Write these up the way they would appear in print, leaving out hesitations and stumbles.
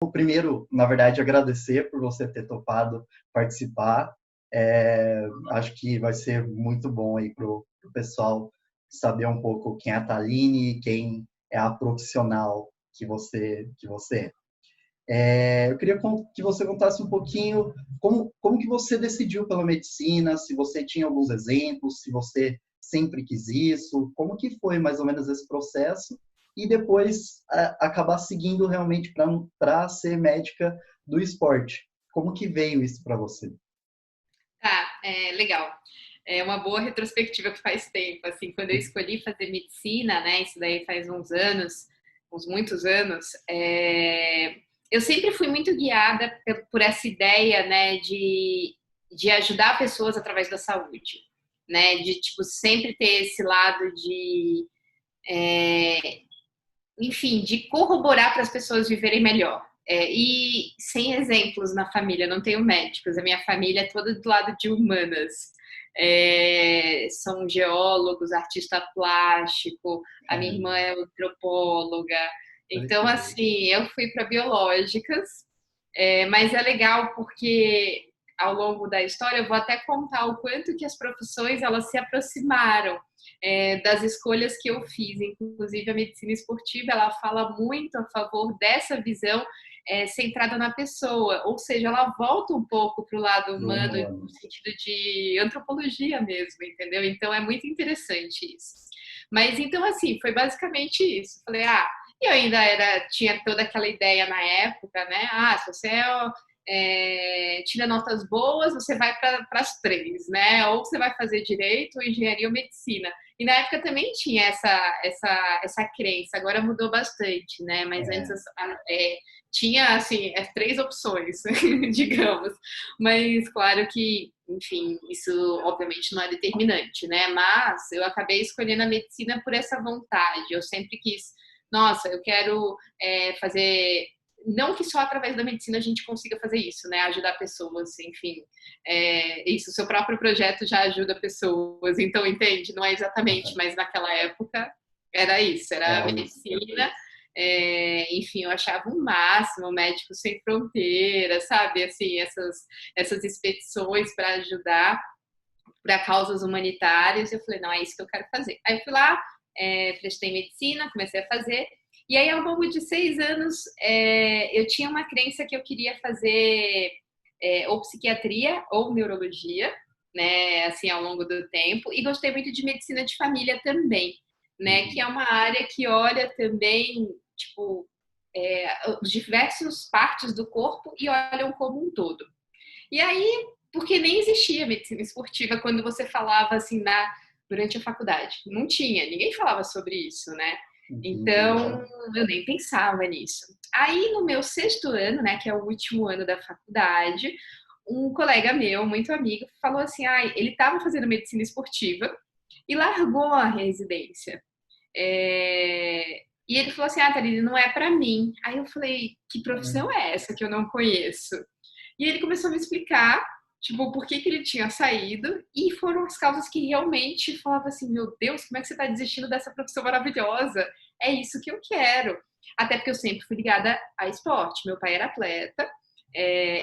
primeiro, na verdade, agradecer por você ter topado participar. Acho que vai ser muito bom aí para o pessoal saber um pouco quem é a Thaline e quem é a profissional que você é. Eu queria que você contasse um pouquinho como que você decidiu pela medicina, se você tinha alguns exemplos, se você sempre quis isso, como que foi mais ou menos esse processo, e depois acabar seguindo realmente para ser médica do esporte. Como que veio isso para você? Tá, legal. É uma boa retrospectiva que faz tempo, assim, quando eu escolhi fazer medicina, né, isso daí faz uns anos, uns muitos anos, eu sempre fui muito guiada por essa ideia, né, de ajudar pessoas através da saúde, né, de, tipo, sempre ter esse lado de, enfim, de corroborar para as pessoas viverem melhor. E sem exemplos na família, não tenho médicos, a minha família é toda do lado de humanas. São geólogos, artista plástico, a minha irmã Caramba, é antropóloga. olha Então, que legal. assim, eu fui para biológicas, mas é legal porque ao longo da história eu vou até contar o quanto que as profissões elas se aproximaram das escolhas que eu fiz. Inclusive a medicina esportiva ela fala muito a favor dessa visão centrada na pessoa, ou seja, ela volta um pouco para o lado Do humano no humano. sentido de antropologia mesmo, entendeu? Então é muito interessante isso. Mas então assim, foi basicamente isso. Falei, e eu ainda tinha toda aquela ideia na época, né? Se você tira notas boas, você vai para as três, né? Ou você vai fazer direito, ou engenharia ou medicina. E na época também tinha essa crença, agora mudou bastante, né? Mas antes É, tinha assim três opções, digamos. Mas claro que, enfim, isso obviamente não é determinante, né? Mas eu acabei escolhendo a medicina por essa vontade. Eu sempre quis, nossa, eu quero fazer. Não que só através da medicina a gente consiga fazer isso, né? Ajudar pessoas, enfim. Isso, o seu próprio projeto já ajuda pessoas, então entende? Não é exatamente, mas naquela época era isso, era a era isso. medicina. Enfim, eu achava o máximo, Médicos Sem Fronteiras, sabe? Assim, essas expedições para ajudar para causas humanitárias. Eu falei, não, é isso que eu quero fazer. Aí eu fui lá, prestei medicina, comecei a fazer. E aí, ao longo de 6 anos, eu tinha uma crença que eu queria fazer ou psiquiatria ou neurologia, né, assim, ao longo do tempo. E gostei muito de medicina de família também, né, que é Uhum. uma área que olha também, tipo, os diversos partes do corpo e olham como um todo. E aí, porque nem existia medicina esportiva quando você falava assim durante a faculdade. Não tinha, ninguém falava sobre isso, né? Entendi. Então, eu nem pensava nisso. Aí, no meu 6º ano, né, que é o último ano da faculdade, um colega meu, muito amigo, falou assim: ele estava fazendo medicina esportiva e largou a residência. E ele falou assim: Thalita, não é para mim. Aí eu falei: que profissão é essa que eu não conheço? E ele começou a me explicar, tipo, por que ele tinha saído, e foram as causas que realmente falava assim, meu Deus, como é que você está desistindo dessa profissão maravilhosa? É isso que eu quero. Até porque eu sempre fui ligada a esporte. Meu pai era atleta,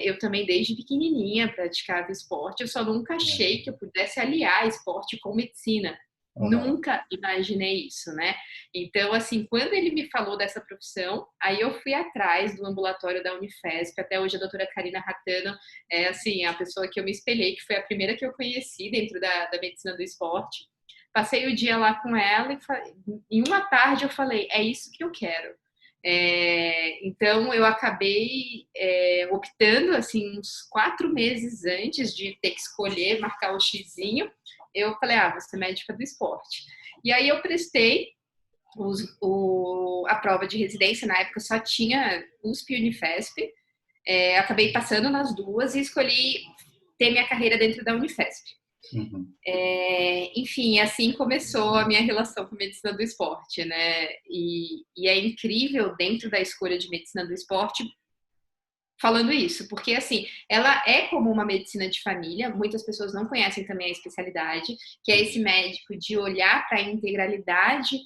eu também desde pequenininha praticava esporte, eu só nunca achei que eu pudesse aliar esporte com medicina. Uhum. Nunca imaginei isso, né? Então, assim, quando ele me falou dessa profissão, aí eu fui atrás do ambulatório da Unifesp, até hoje a doutora Karina Ratano é, assim, a pessoa que eu me espelhei, que foi a primeira que eu conheci dentro da medicina do esporte. Passei o dia lá com ela e em uma tarde eu falei, é isso que eu quero. Então eu acabei optando assim uns 4 meses antes de ter que escolher, marcar o xizinho, eu falei, vou ser médica do esporte. E aí eu prestei a prova de residência, na época só tinha USP e Unifesp, acabei passando nas duas e escolhi ter minha carreira dentro da Unifesp. Uhum. Enfim, assim começou a minha relação com a medicina do esporte, né? E é incrível dentro da escolha de medicina do esporte falando isso, porque assim, ela é como uma medicina de família, muitas pessoas não conhecem também a especialidade, que é esse médico de olhar para a integralidade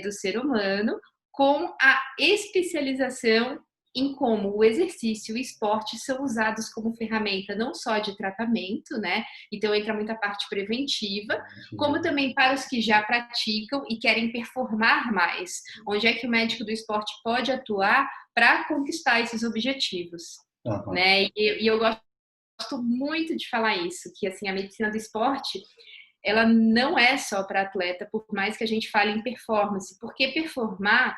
do ser humano com a especialização em como o exercício e o esporte são usados como ferramenta não só de tratamento, né? Então entra muita parte preventiva, como também para os que já praticam e querem performar mais. Onde é que o médico do esporte pode atuar para conquistar esses objetivos, Aham. né? E eu gosto muito de falar isso, que assim a medicina do esporte ela não é só para atleta, por mais que a gente fale em performance, porque performar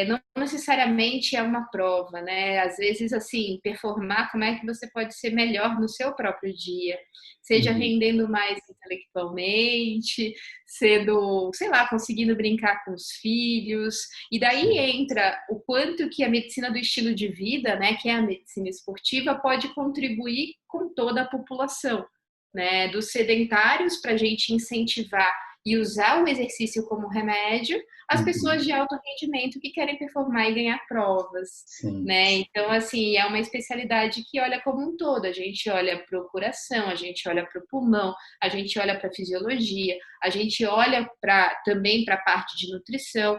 não necessariamente é uma prova, né? Às vezes, assim, performar, como é que você pode ser melhor no seu próprio dia, seja Uhum. rendendo mais intelectualmente, sendo, sei lá, conseguindo brincar com os filhos, e daí Sim. entra o quanto que a medicina do estilo de vida, né, que é a medicina esportiva, pode contribuir com toda a população, né? Dos sedentários para a gente incentivar e usar o exercício como remédio, as Uhum. pessoas de alto rendimento que querem performar e ganhar provas, Sim. né? Então, assim, é uma especialidade que olha como um todo. A gente olha para o coração, a gente olha para o pulmão, a gente olha para a fisiologia, a gente olha também para a parte de nutrição.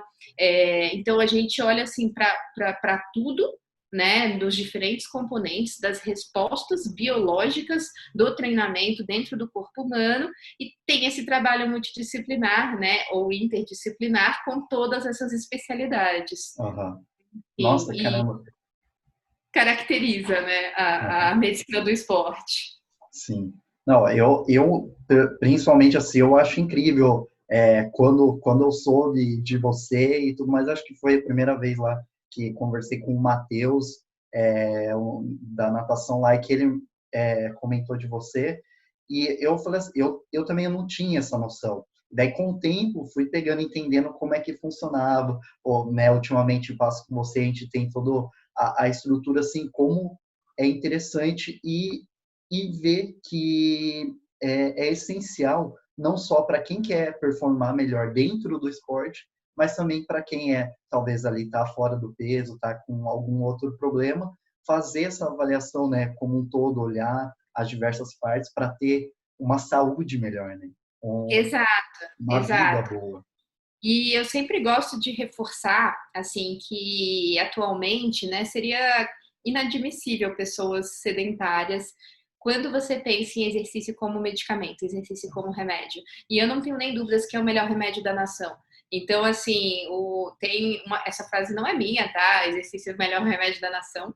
Então, a gente olha assim para tudo, né, dos diferentes componentes, das respostas biológicas do treinamento dentro do corpo humano e tem esse trabalho multidisciplinar, né, ou interdisciplinar com todas essas especialidades. Aham. Nossa, E caramba. caracteriza, né, a Aham. medicina do esporte. Sim. Não, principalmente assim, eu acho incrível quando eu soube de você e tudo mais, acho que foi a primeira vez lá que conversei com o Matheus, da natação lá, e que ele comentou de você, e eu falei assim, eu também não tinha essa noção. Daí, com o tempo, fui pegando, entendendo como é que funcionava, ou, né, ultimamente, passo com você, a gente tem toda a estrutura, assim, como é interessante e ver que é essencial não só para quem quer performar melhor dentro do esporte, mas também para quem talvez ali está fora do peso, está com algum outro problema, fazer essa avaliação, né, como um todo, olhar as diversas partes para ter uma saúde melhor, né, Exato, uma vida exato. boa. E eu sempre gosto de reforçar, assim, que atualmente, né, seria inadmissível pessoas sedentárias quando você pensa em exercício como medicamento, exercício como remédio. E eu não tenho nem dúvidas que é o melhor remédio da nação. Então, assim, essa frase não é minha, tá? Exercício é o melhor remédio da nação.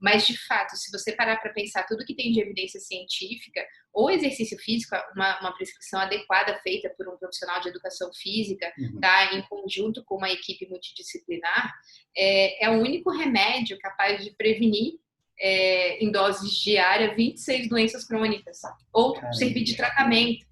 Mas, de fato, se você parar para pensar tudo que tem de evidência científica, ou exercício físico, uma prescrição adequada feita por um profissional de educação física, Uhum. tá, em conjunto com uma equipe multidisciplinar, é o único remédio capaz de prevenir em doses diárias 26 doenças crônicas, ou servir Caramba. de tratamento.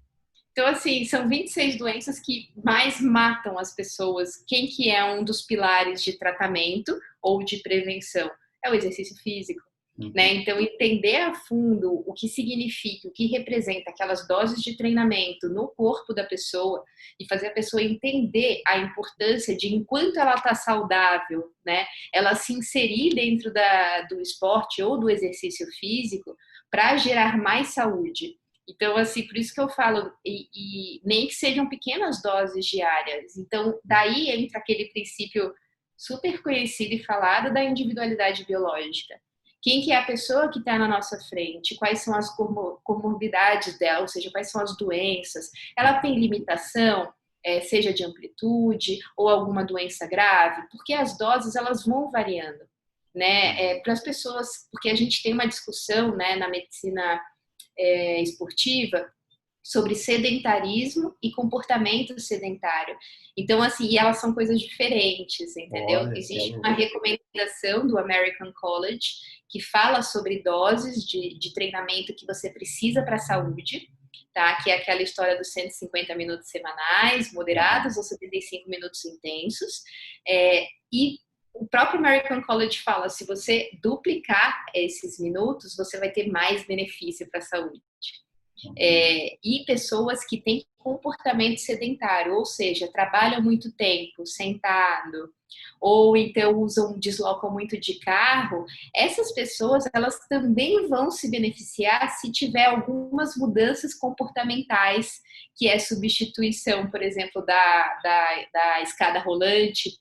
Então, assim, são 26 doenças que mais matam as pessoas. Quem que é um dos pilares de tratamento ou de prevenção? É o exercício físico. Né? Uhum. Então, entender a fundo o que significa, o que representa aquelas doses de treinamento no corpo da pessoa e fazer a pessoa entender a importância de, enquanto ela está saudável, né, ela se inserir dentro do esporte ou do exercício físico para gerar mais saúde. Então, assim, por isso que eu falo, e nem que sejam pequenas doses diárias. Então, daí entra aquele princípio super conhecido e falado da individualidade biológica. Quem que é a pessoa que está na nossa frente? Quais são as comorbidades dela? Ou seja, quais são as doenças? Ela tem limitação, seja de amplitude ou alguma doença grave? Porque as doses, elas vão variando, né? Para as pessoas, porque a gente tem uma discussão, né, na medicina esportiva sobre sedentarismo e comportamento sedentário. Então, assim, e elas são coisas diferentes, entendeu? Olha, você é Existe uma louco. recomendação do American College que fala sobre doses de treinamento que você precisa para a saúde, tá? Que é aquela história dos 150 minutos semanais, Uhum. moderados, ou 75 minutos intensos. E o próprio American College fala, se você duplicar esses minutos, você vai ter mais benefício para a saúde. Uhum. E pessoas que têm comportamento sedentário, ou seja, trabalham muito tempo sentado, ou então deslocam muito de carro, essas pessoas elas também vão se beneficiar se tiver algumas mudanças comportamentais, que é substituição, por exemplo, da escada rolante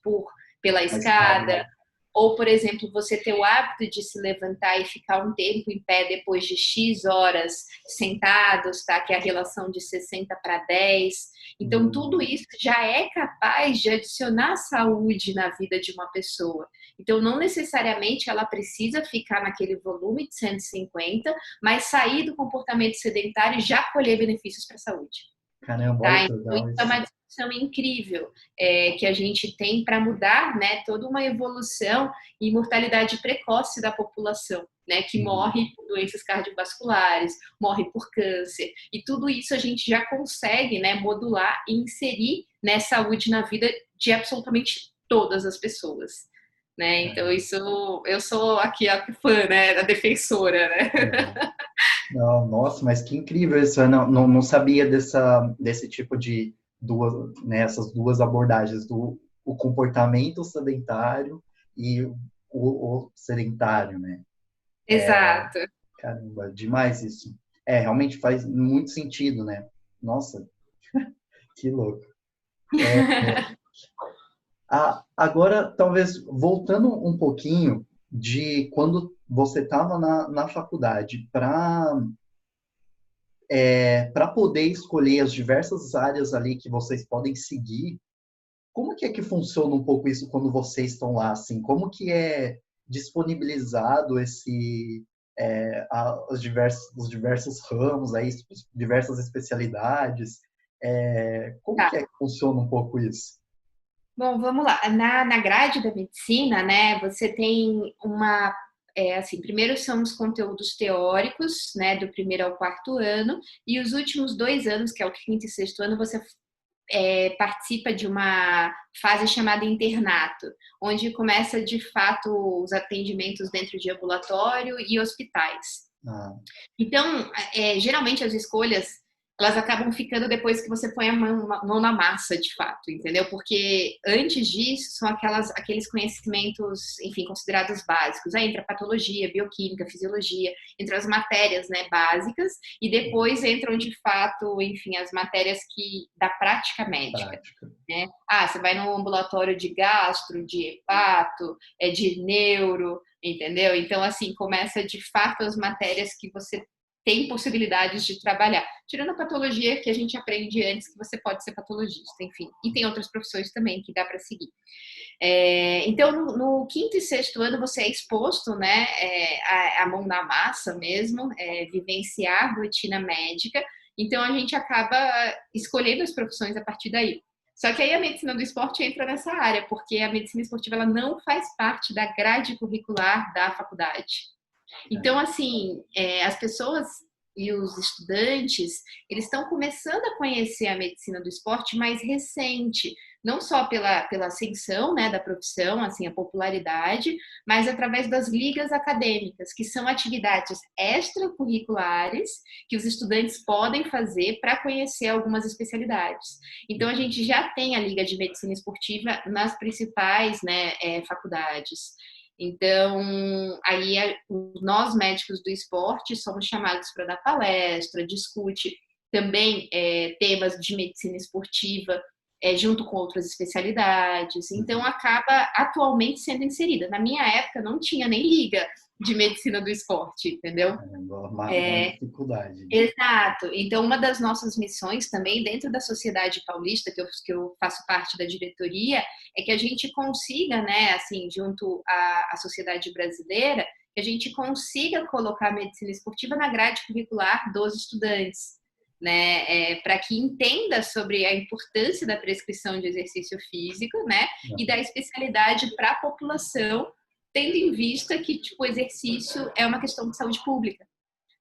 pela A escada, escada, ou, por exemplo, você ter o hábito de se levantar e ficar um tempo em pé depois de X horas sentados, tá? Que é a relação de 60/10. Então, tudo isso já é capaz de adicionar saúde na vida de uma pessoa. Então, não necessariamente ela precisa ficar naquele volume de 150, mas sair do comportamento sedentário e já colher benefícios para a saúde. caramba, olha Tá? que Então, isso legal é isso. uma discussão incrível que a gente tem para mudar, né, toda uma evolução e mortalidade precoce da população, né, que Uhum. morre por doenças cardiovasculares, morre por câncer, e tudo isso a gente já consegue, né, modular e inserir, né, saúde na vida de absolutamente todas as pessoas. Né? Então, Caramba. isso eu sou aqui a fã, né, a defensora, né? Uhum. Não, nossa, mas que incrível isso. Eu não sabia desse tipo de duas, né, essas duas abordagens, o comportamento sedentário e o sedentário, né? Exato. Caramba, demais isso. É, realmente faz muito sentido, né? Nossa, que louco. Agora, talvez voltando um pouquinho de quando você estava na faculdade, para poder escolher as diversas áreas ali que vocês podem seguir, como que é que funciona um pouco isso quando vocês estão lá, assim? Como que é disponibilizado os diversos ramos, aí, diversas especialidades? Como Tá. que é que funciona um pouco isso? Bom, vamos lá. Na grade da medicina, né, você tem uma. Assim, primeiro são os conteúdos teóricos, né, do primeiro ao quarto ano, e os últimos 2 anos, que é o quinto e sexto ano, você participa de uma fase chamada internato, onde começa de fato os atendimentos dentro de ambulatório e hospitais. Ah, Então, geralmente as escolhas elas acabam ficando depois que você põe a mão na massa, de fato, entendeu? Porque antes disso são aqueles conhecimentos, enfim, considerados básicos. Aí entra patologia, bioquímica, fisiologia, entre as matérias, né, básicas, e depois entram de fato, enfim, as matérias da prática médica. prática. Né? Você vai no ambulatório de gastro, de hepato, de neuro, entendeu? Então, assim, começa de fato as matérias que você tem possibilidades de trabalhar. Tirando a patologia que a gente aprende antes, que você pode ser patologista, enfim. E tem outras profissões também que dá para seguir. Então, no quinto e sexto ano, você é exposto, né, a mão na massa mesmo, vivenciar a rotina médica. Então, a gente acaba escolhendo as profissões a partir daí. Só que aí a medicina do esporte entra nessa área, porque a medicina esportiva ela não faz parte da grade curricular da faculdade. Então, assim, as pessoas e os estudantes, eles estão começando a conhecer a medicina do esporte mais recente, não só pela ascensão, né, da profissão, assim, a popularidade, mas através das ligas acadêmicas, que são atividades extracurriculares que os estudantes podem fazer para conhecer algumas especialidades. Então, a gente já tem a Liga de Medicina Esportiva nas principais, né, faculdades. Então, aí nós médicos do esporte somos chamados para dar palestra, discute também temas de medicina esportiva junto com outras especialidades. Então, acaba atualmente sendo inserida. Na minha época, não tinha nem liga de medicina do esporte, entendeu? Uma dificuldade. Exato. Então, uma das nossas missões também, dentro da Sociedade Paulista, que eu faço parte da diretoria, é que a gente consiga, né, assim, junto à sociedade brasileira, que a gente consiga colocar a medicina esportiva na grade curricular dos estudantes, né, para que entenda sobre a importância da prescrição de exercício físico, né, e da especialidade para a população, tendo em vista que, tipo, o exercício é uma questão de saúde pública.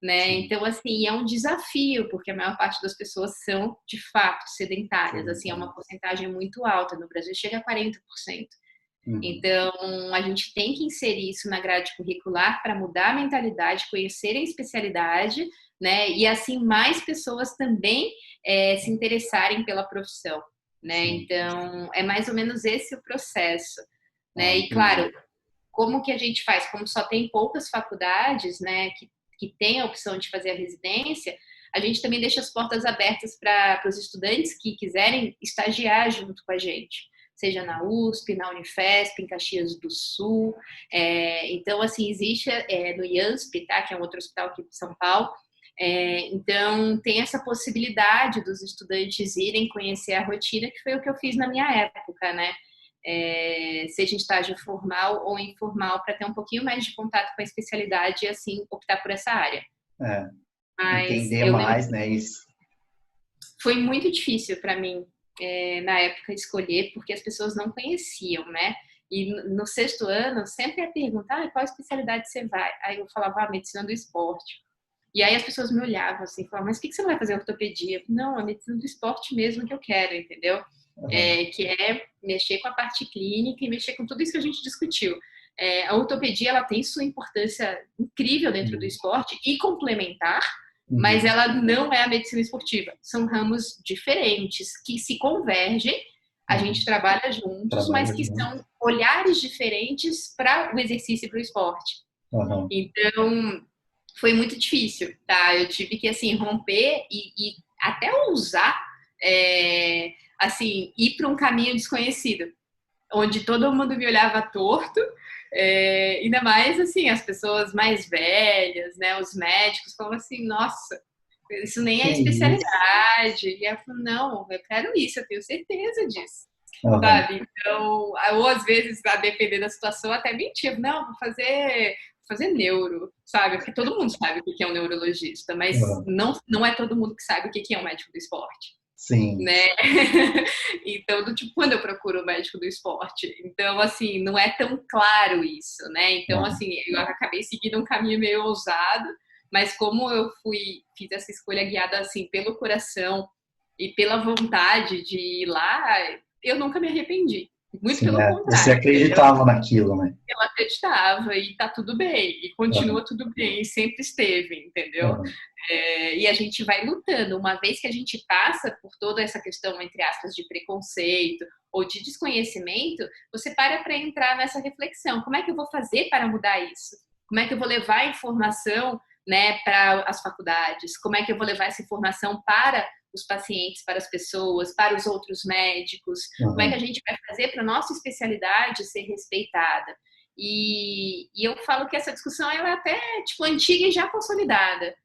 Né? Sim, Então, assim, é um desafio, porque a maior parte das pessoas são, de fato, sedentárias. Assim, é uma sedentários. porcentagem muito alta. No Brasil, chega a 40%. Uhum. Então, a gente tem que inserir isso na grade curricular para mudar a mentalidade, conhecer a especialidade, né? E, assim, mais pessoas também se interessarem pela profissão, né? Sim. Então, é mais ou menos esse o processo, Ah, né? E, claro, entendi. como que a gente faz? Como só tem poucas faculdades, né, que tem a opção de fazer a residência, a gente também deixa as portas abertas para os estudantes que quiserem estagiar junto com a gente. seja na USP, na Unifesp, em Caxias do Sul. Então, assim, existe no IANSP, tá? Que é um outro hospital aqui de São Paulo. Então, tem essa possibilidade dos estudantes irem conhecer a rotina, que foi o que eu fiz na minha época, né? Seja em estágio formal ou informal, para ter um pouquinho mais de contato com a especialidade e, assim, optar por essa área. Mas Entender eu lembro mais, que né? Isso. foi muito difícil para mim, na época, escolher, porque as pessoas não conheciam, né? E no sexto ano, sempre ia perguntar, qual especialidade você vai? Aí eu falava, medicina do esporte. E aí as pessoas me olhavam assim, falavam, mas por que você não vai fazer ortopedia? Não, a medicina do esporte mesmo que eu quero, entendeu? Que é mexer com a parte clínica e mexer com tudo isso que a gente discutiu. A ortopedia, ela tem sua importância incrível dentro do esporte e complementar, mas ela não é a medicina esportiva. São ramos diferentes que se convergem, a gente trabalha juntos, mas que são olhares diferentes para o exercício e para o esporte. Então, foi muito difícil, tá? Eu tive que, assim, romper e até ousar, assim, ir para um caminho desconhecido, onde todo mundo me olhava torto, ainda mais, assim, as pessoas mais velhas, né? Os médicos falavam assim, nossa, isso nem é especialidade. E eu falo, não, eu quero isso, eu tenho certeza disso. Sabe? Então, ou às vezes, a depender da situação, até mentir. Não, vou fazer neuro, sabe? Porque todo mundo sabe o que é um neurologista, mas não é todo mundo que sabe o que é um médico do esporte. Sim. Né? Então, tipo, quando eu procuro o médico do esporte, então, assim, não é tão claro isso, né? Então, assim, eu acabei seguindo um caminho meio ousado, mas como eu fiz essa escolha guiada, assim, pelo coração e pela vontade de ir lá, eu nunca me arrependi. Muito pelo contrário. Você acreditava naquilo, né? Eu acreditava e tá tudo bem, e continua tudo bem, e sempre esteve, entendeu? E a gente vai lutando. Uma vez que a gente passa por toda essa questão, entre aspas, de preconceito ou de desconhecimento, você para entrar nessa reflexão. Como é que eu vou fazer para mudar isso? Como é que eu vou levar a informação, né, para as faculdades? Como é que eu vou levar essa informação para os pacientes, para as pessoas, para os outros médicos? Como é que a gente vai fazer para a nossa especialidade ser respeitada? E eu falo que essa discussão ela é até tipo antiga e já consolidada.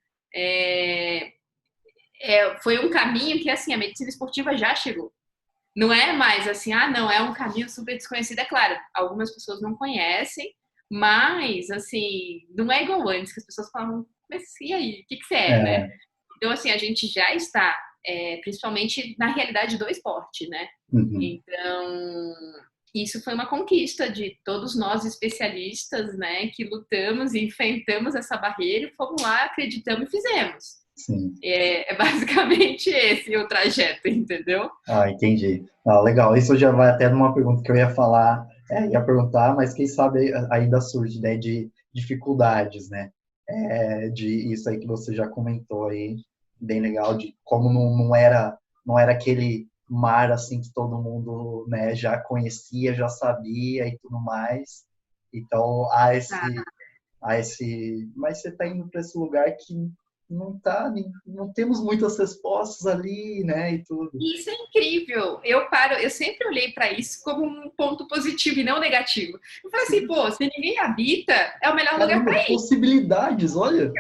Foi um caminho que assim a medicina esportiva já chegou. Não é mais assim, não, é um caminho super desconhecido. É claro, algumas pessoas não conhecem, mas assim, não é igual antes, que as pessoas falavam, mas e aí, o que você é, né? Então, assim, a gente já está, principalmente na realidade do esporte, né? Então, isso foi uma conquista de todos nós especialistas, né? Que lutamos e enfrentamos essa barreira e fomos lá, acreditamos e fizemos. Sim. É basicamente esse o trajeto, entendeu? Entendi. Legal. Isso já vai até numa pergunta que eu ia falar, ia perguntar, mas quem sabe ainda surge, né, de dificuldades, né? De isso aí que você já comentou aí, bem legal, de como não era aquele mar assim que todo mundo, né, já conhecia, já sabia e tudo mais. Então mas você está indo para esse lugar que não temos muitas respostas ali, né, e tudo. Isso é incrível. Eu sempre olhei para isso como um ponto positivo e não negativo. Eu falei assim, pô, se ninguém habita, é o melhor lugar para ir. Possibilidades, olha.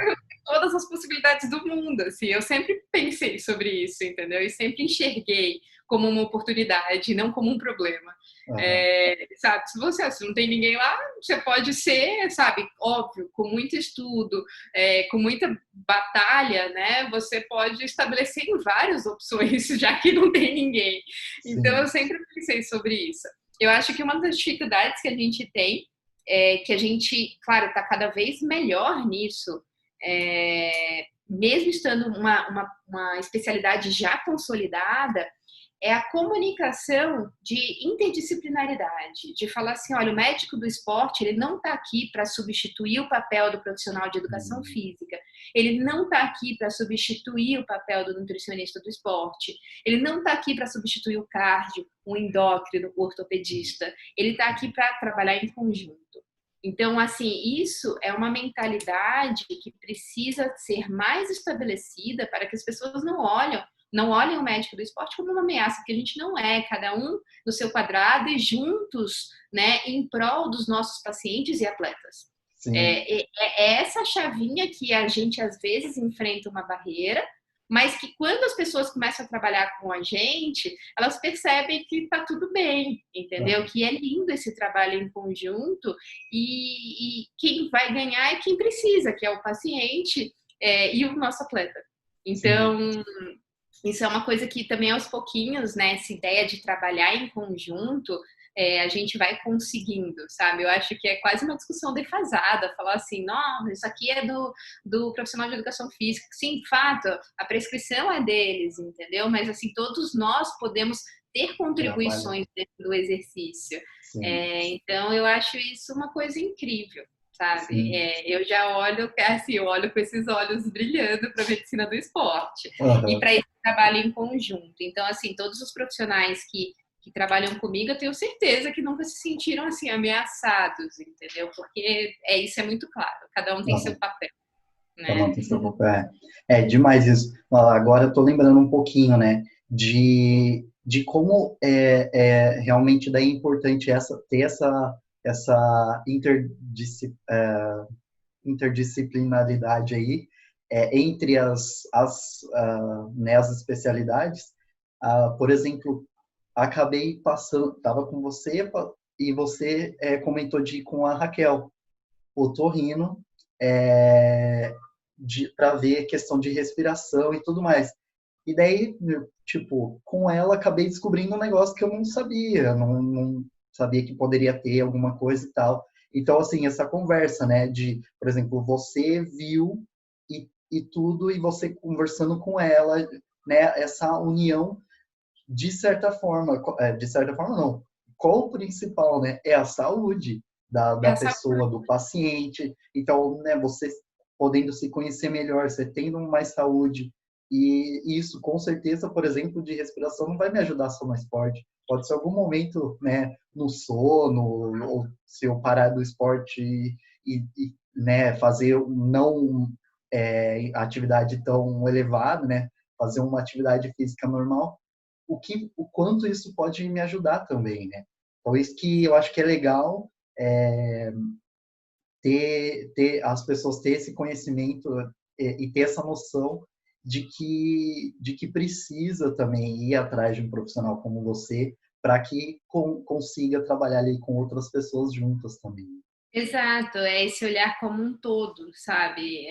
Todas as possibilidades do mundo, assim. Eu sempre pensei sobre isso, entendeu? E sempre enxerguei como uma oportunidade, não como um problema. Sabe, se não tem ninguém lá, você pode ser, sabe, óbvio, com muito estudo, com muita batalha, né? Você pode estabelecer várias opções, já que não tem ninguém. Então, eu sempre pensei sobre isso. Eu acho que uma das dificuldades que a gente tem é que a gente, claro, está cada vez melhor nisso, mesmo estando uma especialidade já consolidada, é a comunicação de interdisciplinaridade, de falar assim, olha, o médico do esporte, ele não está aqui para substituir o papel do profissional de educação física, ele não está aqui para substituir o papel do nutricionista do esporte, ele não está aqui para substituir o cardio, o endócrino, o ortopedista, ele está aqui para trabalhar em conjunto. Então, assim, isso é uma mentalidade que precisa ser mais estabelecida para que as pessoas não olham não olhem o médico do esporte como uma ameaça, porque a gente não é, cada um no seu quadrado e juntos, né, em prol dos nossos pacientes e atletas. Sim, É essa chavinha que a gente às vezes enfrenta uma barreira, mas que quando as pessoas começam a trabalhar com a gente, elas percebem que tá tudo bem, entendeu? Que é lindo esse trabalho em conjunto e quem vai ganhar é quem precisa, que é o paciente e o nosso atleta. sim. Então, isso é uma coisa que também aos pouquinhos, né? Essa ideia de trabalhar em conjunto, a gente vai conseguindo, sabe? Eu acho que é quase uma discussão defasada, falar assim, não, isso aqui é do profissional de educação física. Sim, fato, a prescrição é deles, entendeu? Mas assim, todos nós podemos ter Trabalho, contribuições dentro do exercício. sim, Então, eu acho isso uma coisa incrível. Sabe? sim. Eu já olho, assim, eu olho com esses olhos brilhando para a medicina do esporte e Aham. para esse trabalho em conjunto. Então, assim, todos os profissionais que trabalham comigo, eu tenho certeza que nunca se sentiram assim ameaçados, entendeu? Porque isso é muito claro. Cada um tem seu Aham. papel, Cada um né? tem seu papel. É demais isso. Agora eu tô lembrando um pouquinho, né, de como realmente daí é importante ter essa interdisciplinaridade aí entre né, as especialidades. Por exemplo, acabei passando, estava com você e você comentou de ir com a Raquel, otorrino, é, para ver questão de respiração e tudo mais. E daí, tipo, com ela acabei descobrindo um negócio que eu não sabia, não sabia que poderia ter alguma coisa e tal. Então, assim, essa conversa, né, por exemplo, você viu e tudo, e você conversando com ela, né, essa união, de certa forma não, qual o principal, né, é a saúde da Essa pessoa, do paciente. Então, né, você podendo se conhecer melhor, você tendo mais saúde, e isso, com certeza, por exemplo, de respiração, não vai me ajudar só no esporte. Pode ser algum momento, né, no sono, ou se eu parar do esporte né, fazer não atividade tão elevada, né, fazer uma atividade física normal, o quanto isso pode me ajudar também, né? Então, isso que eu acho que é legal é, as pessoas ter esse conhecimento e ter essa noção de que precisa também ir atrás de um profissional como você para que consiga trabalhar ali com outras pessoas juntas também. Exato, é esse olhar como um todo, sabe?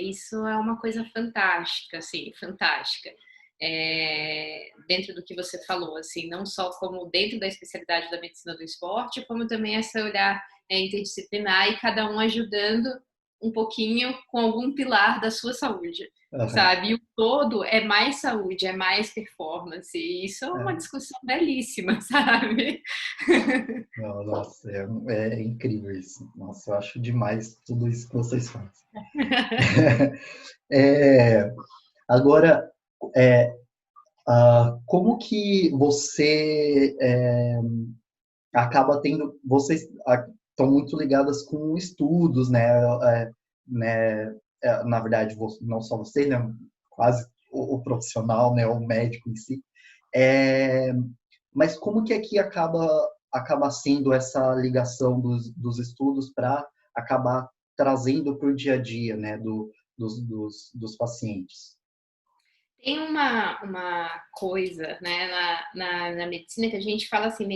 Isso é uma coisa fantástica, assim, fantástica. Dentro do que você falou, assim, não só como dentro da especialidade da medicina do esporte, como também esse olhar interdisciplinar e cada um ajudando um pouquinho com algum pilar da sua saúde, Aham. sabe? E o todo é mais saúde, é mais performance, e isso é uma É. discussão belíssima, sabe? Não, nossa, é incrível isso. Nossa, eu acho demais tudo isso que vocês fazem. É, agora, é, como que você acaba tendo, vocês estão muito ligadas com estudos, né? Né na verdade, não só você, né? Quase o profissional, né? O médico em si. É, mas como que aqui acaba sendo essa ligação dos estudos para acabar trazendo para o dia a dia, né? Dos pacientes? Tem uma coisa, né, na medicina que a gente fala assim,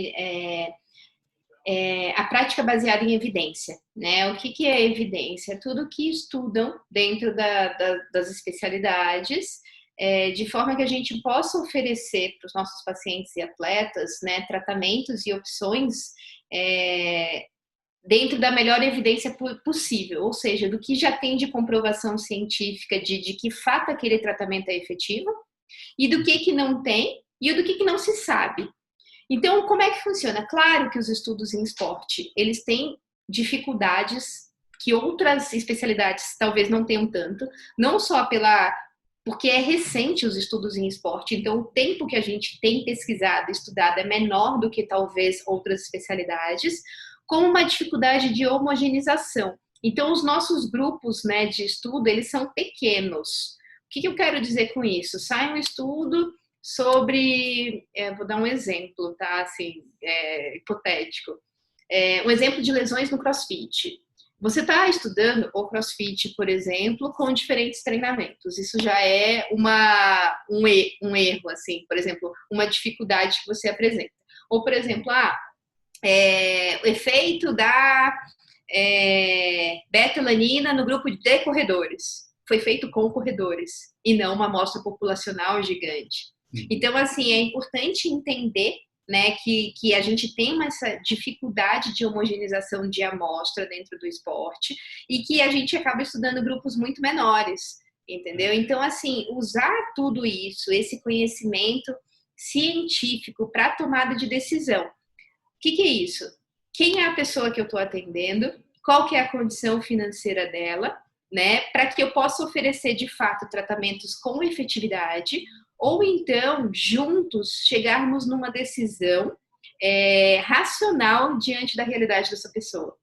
a prática baseada em evidência, né? O que é evidência? Tudo que estudam dentro das especialidades, de forma que a gente possa oferecer para os nossos pacientes e atletas, né, tratamentos e opções dentro da melhor evidência possível, ou seja, do que já tem de comprovação científica de que fato aquele tratamento é efetivo e do que não tem e do que não se sabe. Então, como é que funciona? Claro que os estudos em esporte, eles têm dificuldades que outras especialidades talvez não tenham tanto, não só porque é recente os estudos em esporte, então o tempo que a gente tem pesquisado, estudado é menor do que talvez outras especialidades, com uma dificuldade de homogeneização. Então, os nossos grupos, né, de estudo, eles são pequenos. O que eu quero dizer com isso? Sai um estudo sobre, vou dar um exemplo, tá? Assim, hipotético. Um exemplo de lesões no CrossFit. Você está estudando o CrossFit, por exemplo, com diferentes treinamentos. Isso já é um erro, assim, por exemplo, uma dificuldade que você apresenta. Ou, por exemplo, o efeito da beta-alanina no grupo de corredores. Foi feito com corredores e não uma amostra populacional gigante. Então, assim, é importante entender, né, que a gente tem essa dificuldade de homogeneização de amostra dentro do esporte e que a gente acaba estudando grupos muito menores, entendeu? Então, assim, usar tudo isso, esse conhecimento científico para tomada de decisão. O que é isso? Quem é a pessoa que eu estou atendendo? Qual que é a condição financeira dela, né? Para que eu possa oferecer, de fato, tratamentos com efetividade, ou então, juntos, chegarmos numa decisão racional diante da realidade dessa pessoa.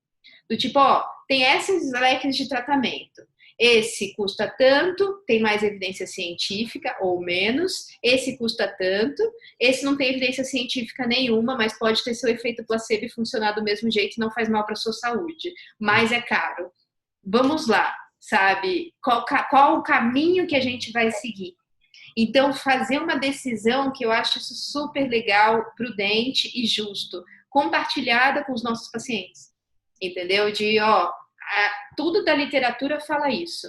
Do tipo, tem esses leques de tratamento. Esse custa tanto, tem mais evidência científica ou menos. Esse custa tanto. Esse não tem evidência científica nenhuma, mas pode ter seu efeito placebo e funcionar do mesmo jeito e não faz mal para a sua saúde. Mas é caro. Vamos lá, sabe? Qual o caminho que a gente vai seguir? Então, fazer uma decisão que eu acho isso super legal, prudente e justo, compartilhada com os nossos pacientes. Entendeu? Tudo da literatura fala isso,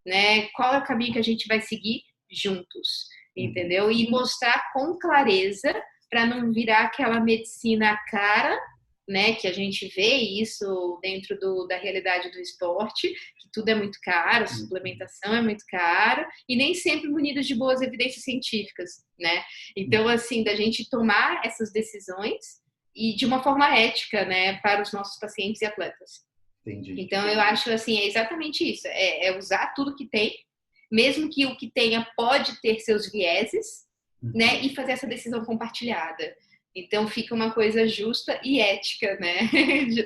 né? Qual é o caminho que a gente vai seguir juntos, entendeu? E mostrar com clareza para não virar aquela medicina cara, né? Que a gente vê isso dentro da realidade do esporte, que tudo é muito caro, a suplementação é muito cara e nem sempre munidos de boas evidências científicas, né? Então, assim, da gente tomar essas decisões e de uma forma ética, né, para os nossos pacientes e atletas. Entendi. Então, eu acho, assim, é exatamente isso. É usar tudo que tem, mesmo que o que tenha pode ter seus vieses, né? E fazer essa decisão compartilhada. Então, fica uma coisa justa e ética, né?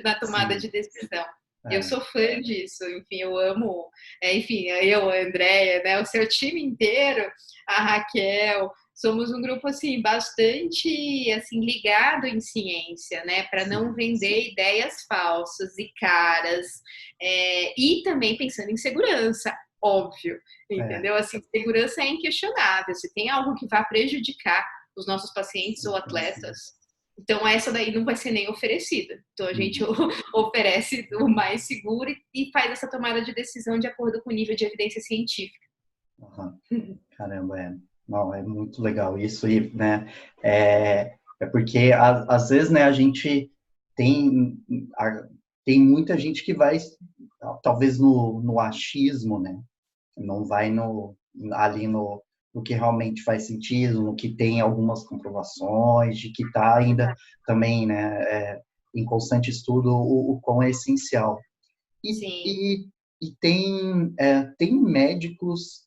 Na tomada de decisão. Eu sou fã disso. Enfim, eu amo. Enfim, eu, a Andréia, né? O seu time inteiro, a Raquel... Somos um grupo assim bastante assim ligado em ciência, né, para não vender ideias falsas e caras, e também pensando em segurança, óbvio, entendeu? Assim, segurança é inquestionável. Se tem algo que vá prejudicar os nossos pacientes ou atletas, então essa daí não vai ser nem oferecida. Então a gente oferece o mais seguro e faz essa tomada de decisão de acordo com o nível de evidência científica. Caramba, Não, é muito legal isso, e, né, porque às vezes, né, a gente tem muita gente que vai, talvez, no achismo, né, não vai ali no que realmente faz sentido, no que tem algumas comprovações, de que está ainda também, né, em constante estudo o quão é essencial. E tem médicos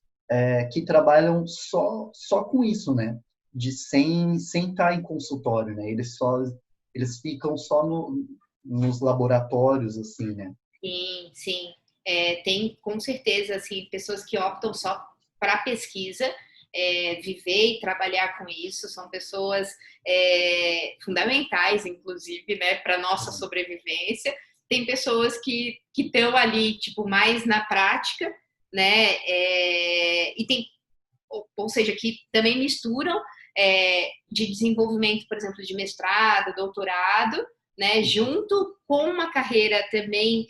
que trabalham só com isso, né? Sem estar em consultório, né? Eles ficam só nos laboratórios, assim, né? Sim. Tem, com certeza, assim, pessoas que optam só para pesquisa, viver e trabalhar com isso. São pessoas fundamentais, inclusive, né, para nossa sobrevivência. Tem pessoas que estão ali, tipo, mais na prática, né? E tem, ou seja, que também misturam de desenvolvimento, por exemplo, de mestrado, doutorado, né? Junto com uma carreira também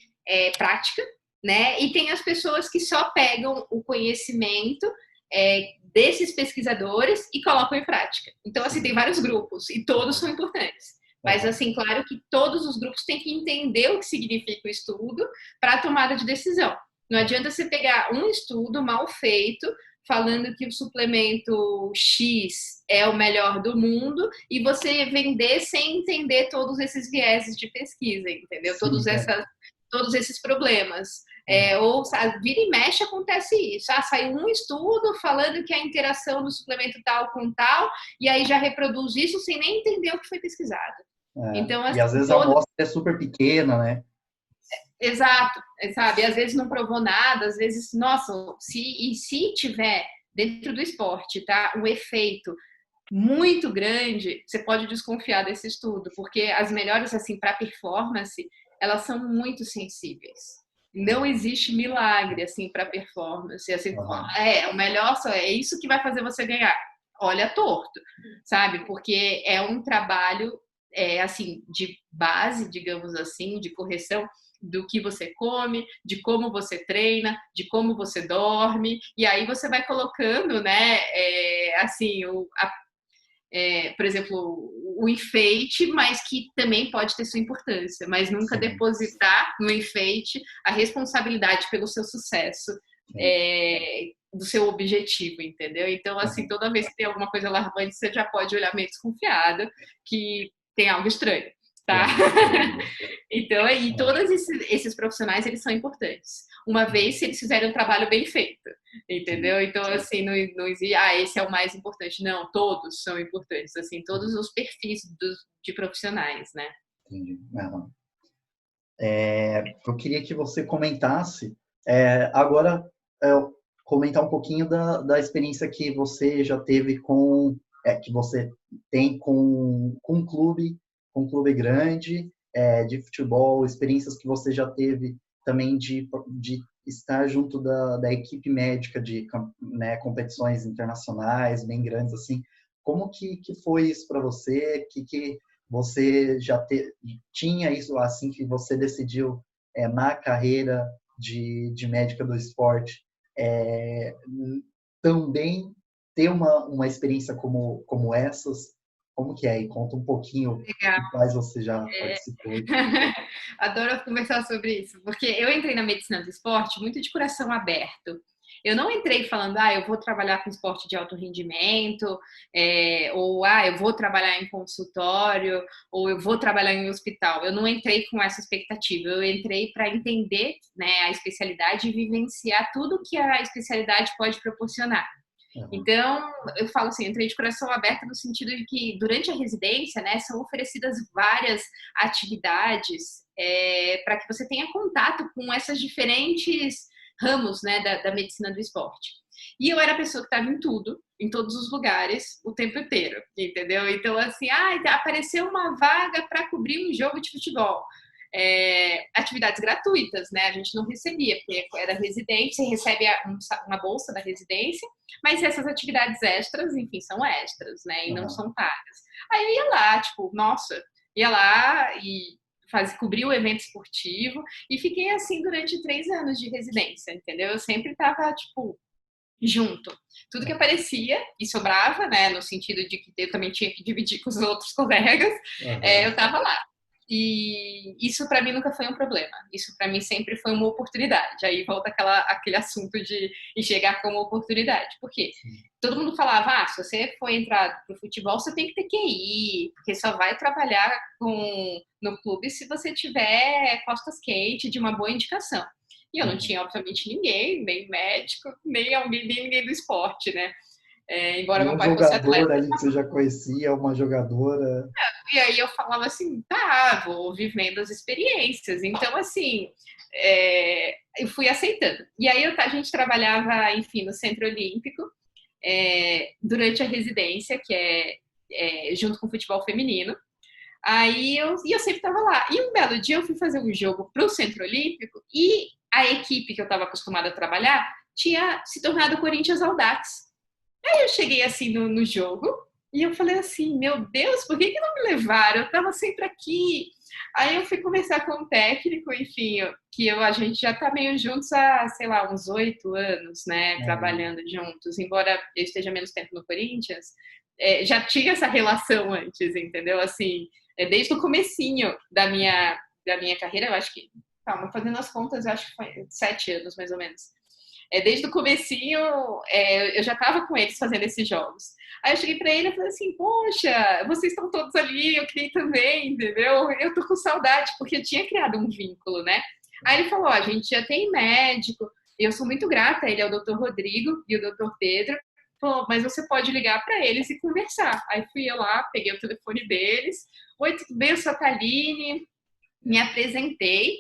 prática, né? E tem as pessoas que só pegam o conhecimento desses pesquisadores e colocam em prática. Então, assim, tem vários grupos e todos são importantes. Mas, assim, claro que todos os grupos têm que entender o que significa o estudo para a tomada de decisão. Não adianta você pegar um estudo mal feito, falando que o suplemento X é o melhor do mundo, e você vender sem entender todos esses vieses de pesquisa, entendeu? Sim, todos esses problemas. Ou sabe, vira e mexe acontece isso. Saiu um estudo falando que a interação do suplemento tal com tal, e aí já reproduz isso sem nem entender o que foi pesquisado. Então, assim, e às vezes a amostra é super pequena, né? Exato, sabe? Às vezes não provou nada, às vezes, nossa, se tiver dentro do esporte, tá? Um efeito muito grande, você pode desconfiar desse estudo, porque as melhores, assim, para performance, elas são muito sensíveis. Não existe milagre, assim, para performance. Assim, Aham. o melhor só é isso que vai fazer você ganhar. Olha torto, sabe? Porque é um trabalho, assim, de base, digamos assim, de correção do que você come, de como você treina, de como você dorme, e aí você vai colocando, né, assim, por exemplo, o enfeite, mas que também pode ter sua importância, mas nunca Sim, depositar no enfeite a responsabilidade pelo seu sucesso, sim. do seu objetivo, entendeu? Então, assim, Aham. toda vez que tem alguma coisa alarmante, você já pode olhar meio desconfiada que tem algo estranho, tá? Aham. Então, aí, É, todos esses profissionais, eles são importantes. Uma vez, se eles fizerem um trabalho bem feito, sim, entendeu? Então, assim, não existe, esse é o mais importante. Não, todos são importantes, assim, todos os perfis de profissionais, né? entendi. Aham. Eu queria que você comentasse, agora, é, comentar um pouquinho da experiência que você já teve que você tem com um clube grande, de futebol, experiências que você já teve também de estar junto da equipe médica de, né, competições internacionais bem grandes, assim. Como que foi isso para você? Que você tinha isso assim que você decidiu na carreira de médica do esporte, é, também ter uma experiência como essas? Como que é? E conta um pouquinho Legal. de quais você já participou. Adoro conversar sobre isso, porque eu entrei na medicina do esporte muito de coração aberto. Eu não entrei falando, eu vou trabalhar com esporte de alto rendimento, ou eu vou trabalhar em consultório, ou eu vou trabalhar em hospital. Eu não entrei com essa expectativa. Eu entrei para entender, né, a especialidade e vivenciar tudo que a especialidade pode proporcionar. Uhum. Então, eu falo assim, entrei de coração aberto no sentido de que durante a residência, né, são oferecidas várias atividades para que você tenha contato com essas diferentes ramos, né, da medicina do esporte. E eu era a pessoa que estava em tudo, em todos os lugares, o tempo inteiro, entendeu? Então, assim, apareceu uma vaga para cobrir um jogo de futebol. Atividades gratuitas, né? A gente não recebia, porque era residente, você recebe uma bolsa da residência, mas essas atividades extras, enfim, são extras, né? E não Uhum. são pagas. Aí eu ia lá, tipo, nossa, ia lá e cobri o evento esportivo e fiquei assim durante 3 anos de residência, entendeu? Eu sempre tava, tipo, junto. Tudo que aparecia e sobrava, né? No sentido de que eu também tinha que dividir com os outros colegas, Uhum. eu tava lá. E isso para mim nunca foi um problema. Isso para mim sempre foi uma oportunidade. Aí volta aquele assunto de enxergar como oportunidade. Por quê? Todo mundo falava, se você for entrar pro futebol, você tem que ter QI, porque só vai trabalhar no clube se você tiver costas quentes de uma boa indicação. E eu não Uhum. tinha, obviamente, ninguém, nem médico, nem ninguém do esporte, né? Embora E meu um pai fosse jogador atleta. ali que você já conhecia, uma jogadora. E aí eu falava assim, vou vivendo as experiências. Então, assim, eu fui aceitando. E aí a gente trabalhava, enfim, no Centro Olímpico, durante a residência, que junto com o futebol feminino. Aí eu sempre estava lá. E um belo dia eu fui fazer um jogo para o Centro Olímpico e a equipe que eu estava acostumada a trabalhar tinha se tornado Corinthians Audax. Aí eu cheguei assim no jogo e eu falei assim, meu Deus, por que não me levaram? Eu estava sempre aqui. Aí eu fui conversar com o técnico, enfim, a gente já está meio juntos há, sei lá, uns 8 anos, né, Uhum. trabalhando juntos. Embora eu esteja menos tempo no Corinthians, já tinha essa relação antes, entendeu? Assim, desde o comecinho da minha carreira, eu acho que, calma, fazendo as contas, eu acho que foi 7 anos, mais ou menos. Desde o comecinho, eu já estava com eles fazendo esses jogos. Aí eu cheguei para ele e falei assim, poxa, vocês estão todos ali, eu queria também, entendeu? Eu tô com saudade, porque eu tinha criado um vínculo, né? Aí ele falou, a gente já tem médico, eu sou muito grata, ele é o doutor Rodrigo e o doutor Pedro, falou, mas você pode ligar para eles e conversar. Aí fui eu lá, peguei o telefone deles, oi, tudo bem, eu sou a Thaline, me apresentei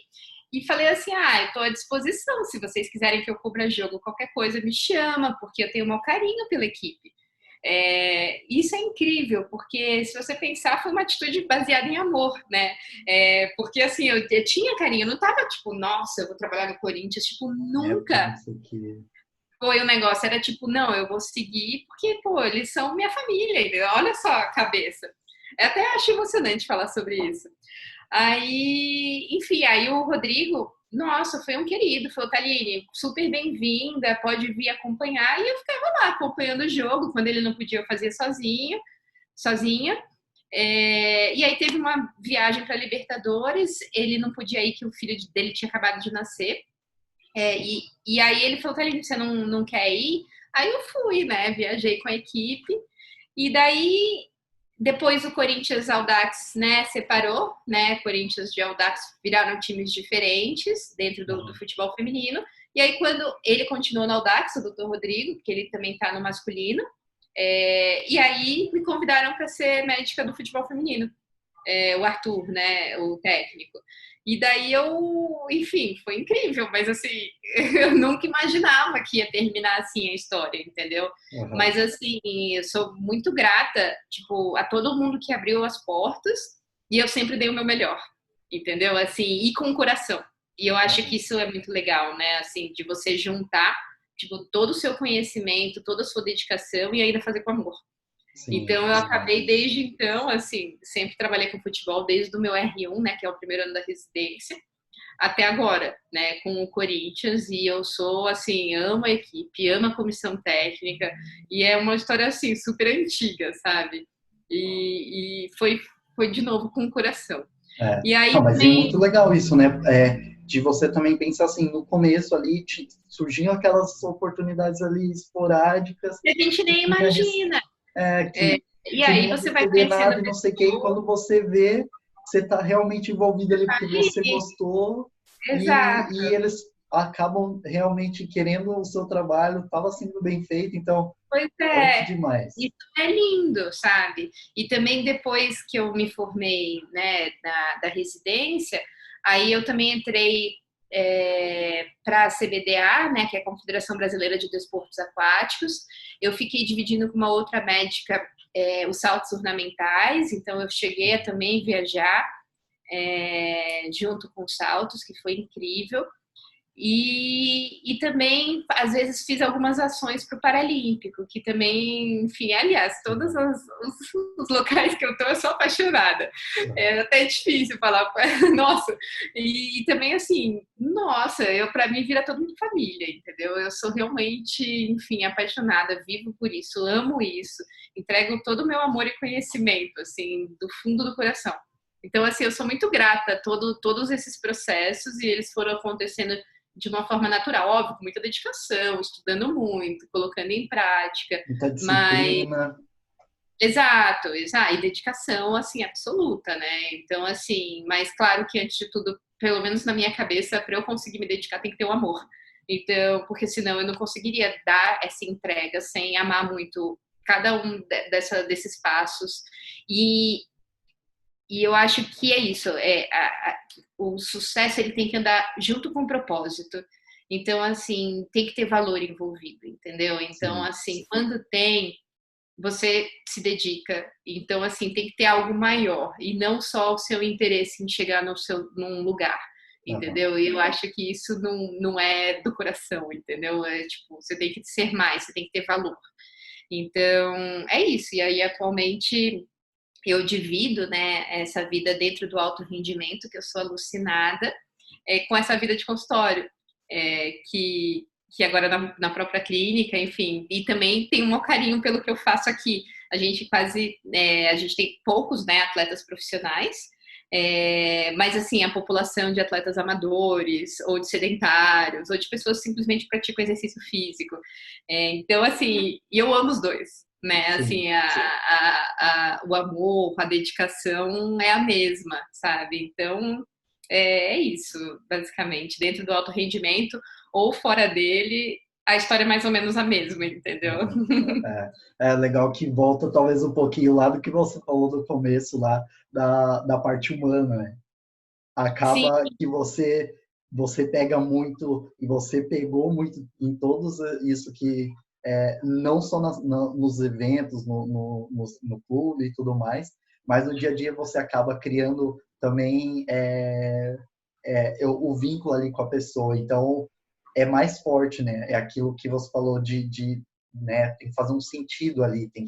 e falei assim: eu estou à disposição. Se vocês quiserem que eu cubra jogo, qualquer coisa, me chama, porque eu tenho o maior carinho pela equipe. Isso é incrível, porque se você pensar, foi uma atitude baseada em amor, né? Porque assim, eu tinha carinho, eu não tava tipo, nossa, eu vou trabalhar no Corinthians, tipo, Porque nunca você que... foi o negócio, era tipo, não, eu vou seguir porque, pô, eles são minha família, entendeu? Olha só a cabeça. Eu até acho emocionante falar sobre isso. Aí, enfim, aí o Rodrigo, nossa, foi um querido, falou, Thaline, super bem-vinda, pode vir acompanhar. E eu ficava lá acompanhando o jogo, quando ele não podia, eu fazia sozinha. E aí teve uma viagem para Libertadores, ele não podia ir, que o filho dele tinha acabado de nascer. E aí ele falou, Thaline, você não quer ir? Aí eu fui, né? Viajei com a equipe. E daí, depois o Corinthians Audax, né, separou, né? Corinthians e Audax viraram times diferentes dentro do futebol feminino. E aí, quando ele continuou no Audax, o Dr. Rodrigo, porque ele também está no masculino, e aí me convidaram para ser médica do futebol feminino. O Arthur, né, o técnico. E daí enfim, foi incrível, mas assim, eu nunca imaginava que ia terminar assim a história, entendeu? Uhum. Mas assim, eu sou muito grata, tipo, a todo mundo que abriu as portas e eu sempre dei o meu melhor, entendeu? Assim, e com o coração. E eu acho que Uhum. isso é muito legal, né? Assim, de você juntar, tipo, todo o seu conhecimento, toda a sua dedicação e ainda fazer com amor. Sim, Então, eu verdade. acabei desde então, assim, sempre trabalhei com futebol desde o meu R1, né, que é o primeiro ano da residência, até agora, né, com o Corinthians, e eu sou, assim, amo a equipe, amo a comissão técnica, e é uma história, assim, super antiga, sabe? E foi de novo com o coração. É. E aí Não, mas é também, muito legal isso, né? De você também pensar assim, no começo ali, surgiam aquelas oportunidades ali esporádicas, a gente que nem tu ia, imagina. É, e você não aí ia você vai receber conhecendo nada a e não sei o quê, e pessoa, quando você vê, você está realmente envolvido ali porque você e, gostou, exato. e eles acabam realmente querendo o seu trabalho, estava sendo bem feito, então, Pois olha que é, demais. isso é lindo, sabe? E também depois que eu me formei, né, da residência, aí eu também entrei para a CBDA, né, que é a Confederação Brasileira de Desportos Aquáticos. Eu fiquei dividindo com uma outra médica os saltos ornamentais, então eu cheguei a também viajar junto com os saltos, que foi incrível. E também, às vezes, fiz algumas ações para o Paralímpico, que também, enfim, aliás, todos os locais que eu estou, eu sou apaixonada. É até difícil falar, nossa. E também, assim, nossa, para mim vira todo mundo família, entendeu? Eu sou realmente, enfim, apaixonada, vivo por isso, amo isso, entrego todo o meu amor e conhecimento, assim, do fundo do coração. Então, assim, eu sou muito grata a todos esses processos e eles foram acontecendo de uma forma natural, óbvio, com muita dedicação, estudando muito, colocando em prática, Muita mas disciplina. exato, exato, e dedicação assim absoluta, né? Então assim, mas claro que antes de tudo, pelo menos na minha cabeça, para eu conseguir me dedicar tem que ter o amor. Então, porque senão eu não conseguiria dar essa entrega sem amar muito cada um desses passos e eu acho que é isso. O sucesso ele tem que andar junto com o propósito. Então, assim, tem que ter valor envolvido, entendeu? Então, Sim. assim, quando tem, você se dedica. Então, assim, tem que ter algo maior e não só o seu interesse em chegar num lugar, Uhum. entendeu? E eu acho que isso não é do coração, entendeu? É tipo, você tem que ser mais, você tem que ter valor. Então, é isso. E aí, atualmente, eu divido, né, essa vida dentro do alto rendimento, que eu sou alucinada, com essa vida de consultório, que agora na própria clínica, enfim, e também tem um maior carinho pelo que eu faço aqui. A gente tem poucos, né, atletas profissionais, mas assim, a população de atletas amadores, ou de sedentários, ou de pessoas que simplesmente praticam exercício físico. Então, assim, e eu amo os dois, né? Sim. Assim, o amor, a dedicação é a mesma, sabe? Então, é isso, basicamente. Dentro do alto rendimento ou fora dele, a história é mais ou menos a mesma, entendeu? Uhum. É legal que volta talvez um pouquinho lá do que você falou no começo lá da parte humana, né? Sim, Acaba que você pega muito e você pegou muito em todos isso que não só nos eventos, no clube e tudo mais, mas no dia a dia você acaba criando também o vínculo ali com a pessoa. Então, é mais forte, né? É aquilo que você falou né? Tem que fazer um sentido ali, tem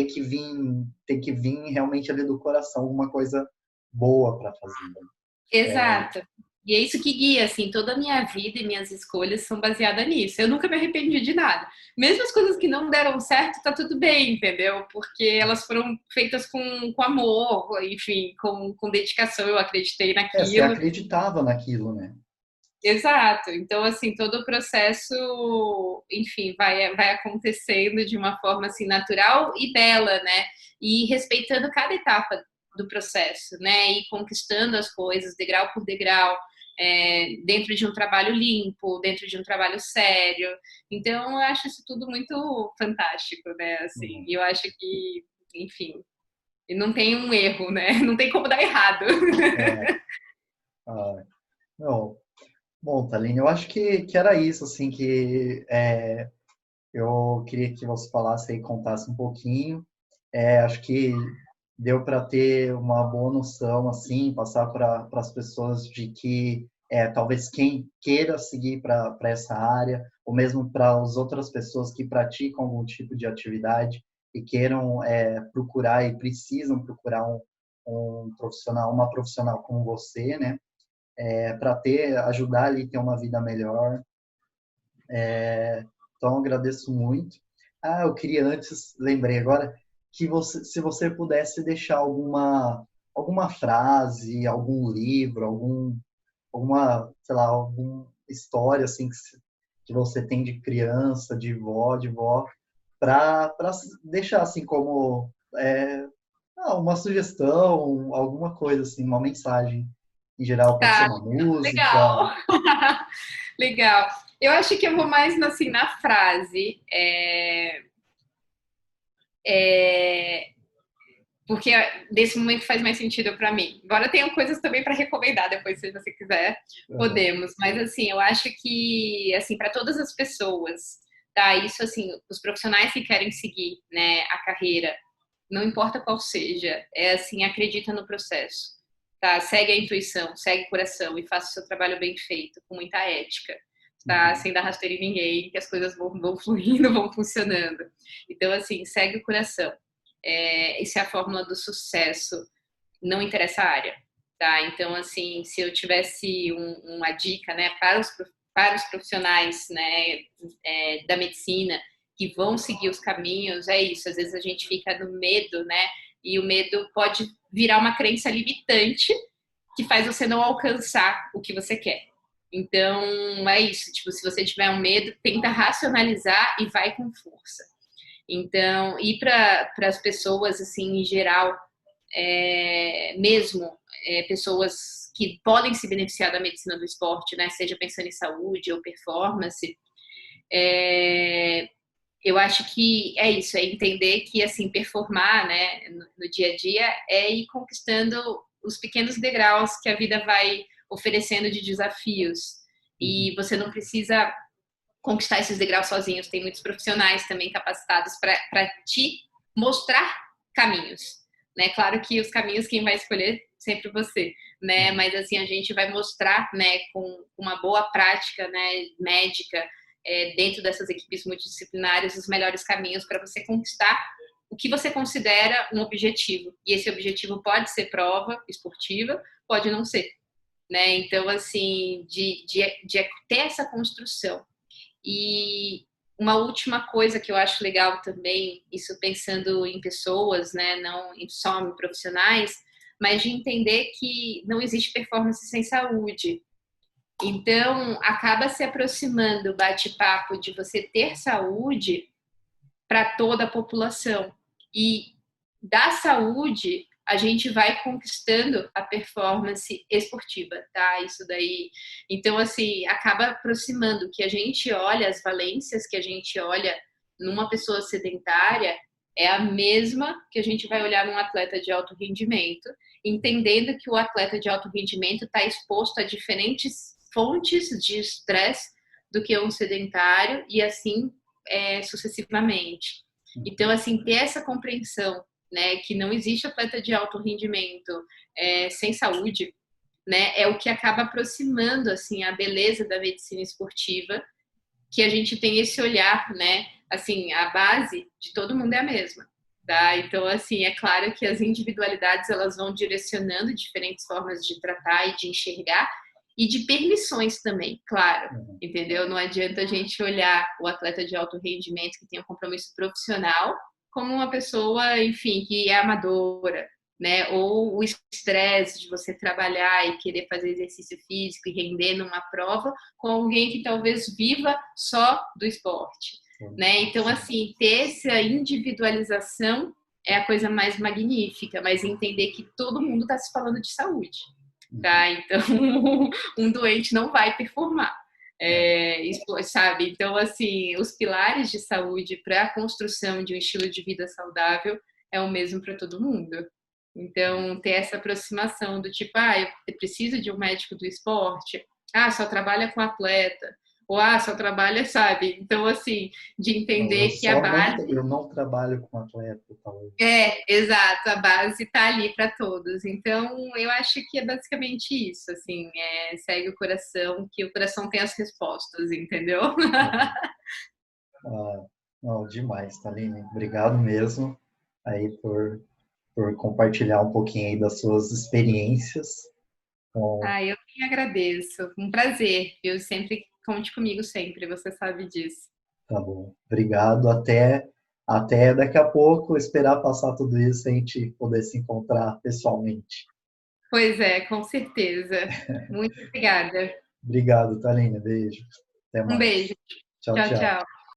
que vir realmente ali do coração, alguma coisa boa para fazer. Exato. E é isso que guia, assim, toda a minha vida e minhas escolhas são baseadas nisso. Eu nunca me arrependi de nada. Mesmo as coisas que não deram certo, tá tudo bem, entendeu? Porque elas foram feitas com amor, enfim, com dedicação. Eu acreditei Você naquilo. acreditava naquilo, né? Exato. Então, assim, todo o processo, enfim, vai acontecendo de uma forma, assim, natural e bela, né? E respeitando cada etapa do processo, né? E conquistando as coisas degrau por degrau, dentro de um trabalho limpo, dentro de um trabalho sério. Então, eu acho isso tudo muito fantástico, né? Assim, Uhum. e eu acho que, enfim, não tem um erro, né? Não tem como dar errado. É, ah, não. Bom, Thaline, eu acho que era isso, assim, que eu queria que você falasse e contasse um pouquinho. Acho que deu para ter uma boa noção, assim, passar para as pessoas de que talvez quem queira seguir para essa área, ou mesmo para as outras pessoas que praticam algum tipo de atividade e queiram procurar e precisam procurar um profissional, uma profissional como você, né? Para ajudar ali a ter uma vida melhor. Então, agradeço muito. Ah, eu queria antes, lembrei agora, que se você pudesse deixar alguma frase, algum livro, alguma, sei lá, alguma história assim que você tem de criança, de vó, para deixar assim como uma sugestão, alguma coisa assim, uma mensagem em geral, pode ser Tá, uma música. legal. Legal. Eu acho que eu vou mais assim na frase, porque desse momento faz mais sentido para mim. Embora tenham coisas também para recomendar depois, se você quiser, Uhum. podemos. Mas assim, eu acho que assim para todas as pessoas, tá? Isso assim, os profissionais que querem seguir, né, a carreira, não importa qual seja, é assim, acredita no processo. Tá? Segue a intuição, segue o coração e faça o seu trabalho bem feito, com muita ética, tá? Uhum. Sem dar rasteira em ninguém, que as coisas vão fluindo, vão funcionando. Então, assim, segue o coração. Essa é a fórmula do sucesso, não interessa a área, tá? Então, assim, se eu tivesse uma dica, né, para os profissionais, né, da medicina que vão seguir os caminhos, é isso. Às vezes a gente fica no medo, né? E o medo pode virar uma crença limitante que faz você não alcançar o que você quer. Então, é isso. Tipo, se você tiver um medo, tenta racionalizar e vai com força. Então, e para as pessoas, assim, em geral, mesmo pessoas que podem se beneficiar da medicina do esporte, né? Seja pensando em saúde ou performance, eu acho que é isso, é entender que assim performar, né, no dia a dia é ir conquistando os pequenos degraus que a vida vai oferecendo de desafios. E Uhum. você não precisa conquistar esses degraus sozinhos. Tem muitos profissionais também capacitados para te mostrar caminhos, né? Claro que os caminhos quem vai escolher sempre você, né? Uhum. Mas assim a gente vai mostrar, né, com uma boa prática, né, médica, dentro dessas equipes multidisciplinares, os melhores caminhos para você conquistar o que você considera um objetivo. E esse objetivo pode ser prova esportiva, pode não ser, né? Então, assim, de ter essa construção. E uma última coisa que eu acho legal também, isso pensando em pessoas, né, não só em profissionais, mas de entender que não existe performance sem saúde. Então, acaba se aproximando o bate-papo de você ter saúde para toda a população. E da saúde, a gente vai conquistando a performance esportiva, tá? Isso daí. Então, assim, acaba aproximando que a gente olha, as valências que a gente olha numa pessoa sedentária é a mesma que a gente vai olhar num atleta de alto rendimento, entendendo que o atleta de alto rendimento está exposto a diferentes fontes de estresse do que um sedentário e assim sucessivamente. Então, assim, ter essa compreensão, né, que não existe atleta de alto rendimento sem saúde, né, é o que acaba aproximando, assim, a beleza da medicina esportiva, que a gente tem esse olhar, né, assim, a base de todo mundo é a mesma. Tá? Então, assim, é claro que as individualidades elas vão direcionando diferentes formas de tratar e de enxergar e de permissões também, claro, entendeu? Não adianta a gente olhar o atleta de alto rendimento que tem um compromisso profissional como uma pessoa, enfim, que é amadora, né? Ou o estresse de você trabalhar e querer fazer exercício físico e render numa prova com alguém que talvez viva só do esporte. Né? Então, assim, ter essa individualização é a coisa mais magnífica, mas entender que todo mundo está se falando de saúde, tá? Então, um doente não vai performar, sabe? Então, assim, os pilares de saúde para a construção de um estilo de vida saudável é o mesmo para todo mundo. Então, ter essa aproximação do tipo, eu preciso de um médico do esporte, só trabalha com atleta, ou só trabalha, sabe? Então, assim, de entender que a base... Eu não trabalho com atleta, talvez. Exato, a base está ali para todos. Então, eu acho que é basicamente isso, assim, segue o coração, que o coração tem as respostas, entendeu? Não, demais, Thaline. Obrigado mesmo aí por compartilhar um pouquinho aí das suas experiências. Eu que agradeço. Um prazer, viu? Sempre conte comigo sempre, você sabe disso. Tá bom. Obrigado. Até daqui a pouco, esperar passar tudo isso e a gente poder se encontrar pessoalmente. Pois é, com certeza. Muito obrigada. Obrigado, Thaline. Beijo. Até mais. Um beijo. Tchau, tchau.